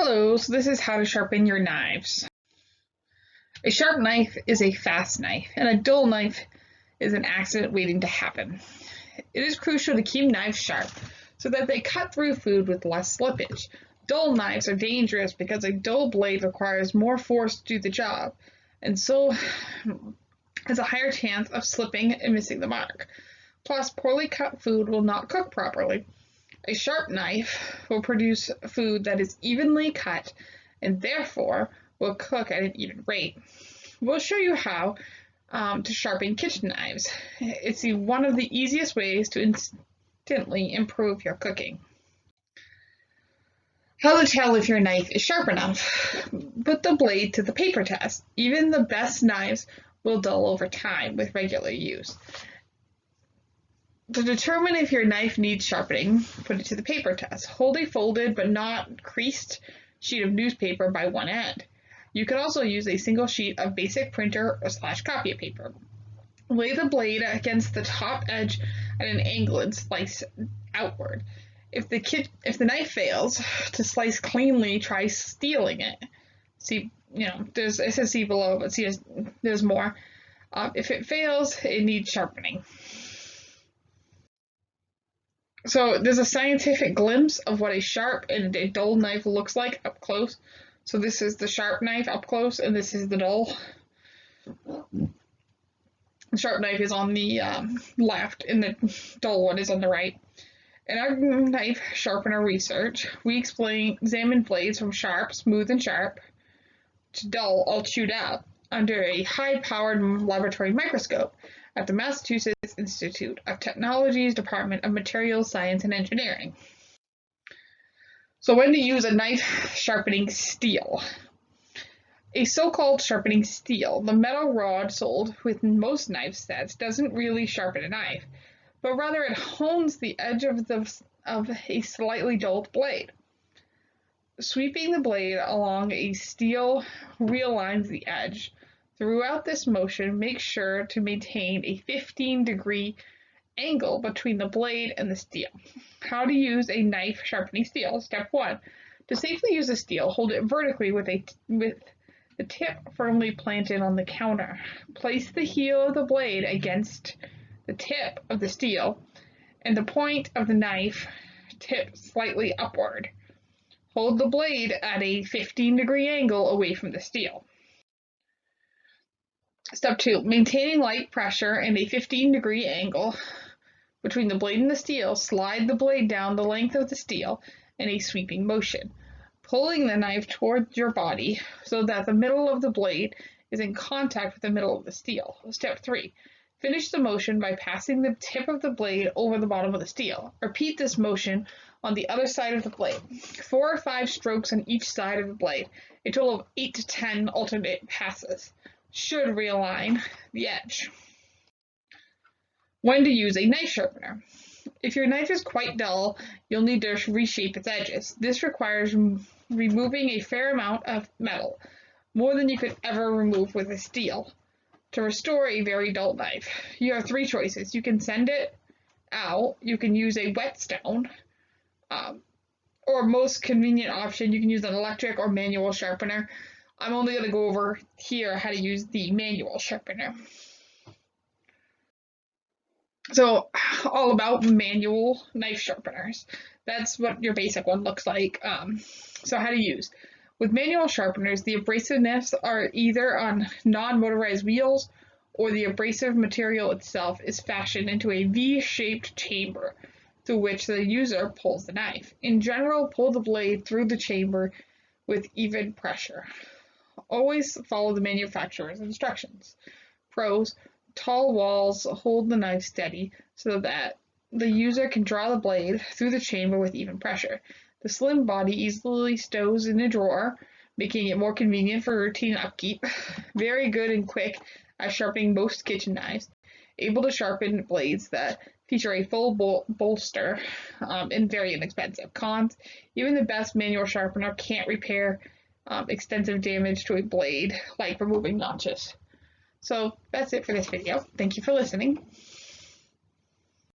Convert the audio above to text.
Hello, so this is how to sharpen your knives. A sharp knife is a fast knife, and a dull knife is an accident waiting to happen. It is crucial to keep knives sharp so that they cut through food with less slippage. Dull knives are dangerous because a dull blade requires more force to do the job, and so has a higher chance of slipping and missing the mark. Plus, poorly cut food will not cook properly. A sharp knife will produce food that is evenly cut and therefore will cook at an even rate. We'll show you how to sharpen kitchen knives. It's one of the easiest ways to instantly improve your cooking. How to tell if your knife is sharp enough? Put the blade to the paper test. Even the best knives will dull over time with regular use. To determine if your knife needs sharpening, put it to the paper test. Hold a folded but not creased sheet of newspaper by one end. You can also use a single sheet of basic printer or /copy paper. Lay the blade against the top edge at an angle and slice outward. If the knife fails to slice cleanly, try steeling it. See, it says see below, but see, there's more. If it fails, it needs sharpening. So there's a scientific glimpse of what a sharp and a dull knife looks like up close. So this is the sharp knife up close, and this is the dull. The sharp knife is on the left, and the dull one is on the right. In our knife sharpener research, we examine blades from sharp, smooth and sharp, to dull, all chewed up, under a high-powered laboratory microscope at the Massachusetts Institute of Technology's Department of Materials Science and Engineering. So when to use a knife sharpening steel? A so-called sharpening steel, the metal rod sold with most knife sets, doesn't really sharpen a knife, but rather it hones the edge of a slightly dulled blade. Sweeping the blade along a steel realigns the edge. Throughout this motion, make sure to maintain a 15-degree angle between the blade and the steel. How to use a knife sharpening steel. Step 1. To safely use a steel, hold it vertically with the tip firmly planted on the counter. Place the heel of the blade against the tip of the steel and the point of the knife tip slightly upward. Hold the blade at a 15-degree angle away from the steel. Step 2. Maintaining light pressure and a 15-degree angle between the blade and the steel, slide the blade down the length of the steel in a sweeping motion, pulling the knife towards your body so that the middle of the blade is in contact with the middle of the steel. Step 3. Finish the motion by passing the tip of the blade over the bottom of the steel. Repeat this motion on the other side of the blade. 4 or 5 strokes on each side of the blade. A total of 8 to 10 alternate passes should realign the edge. When to use a knife sharpener. If your knife is quite dull, you'll need to reshape its edges. This requires removing a fair amount of metal, more than you could ever remove with a steel, to restore a very dull knife. You have 3 choices. You can sand it out, you can use a whetstone, or most convenient option, you can use an electric or manual sharpener. I'm only going to go over here how to use the manual sharpener. So, all about manual knife sharpeners. That's what your basic one looks like. So how to use. With manual sharpeners, the abrasiveness are either on non-motorized wheels or the abrasive material itself is fashioned into a V-shaped chamber through which the user pulls the knife. In general, pull the blade through the chamber with even pressure. Always follow the manufacturer's instructions. Pros: tall walls hold the knife steady so that the user can draw the blade through the chamber with even pressure. The slim body easily stows in a drawer, making it more convenient for routine upkeep. Very good and quick at sharpening most kitchen knives. Able to sharpen blades that feature a full bolster and very inexpensive. Cons: even the best manual sharpener can't repair extensive damage to a blade, like removing notches. So that's it for this video. Thank you for listening.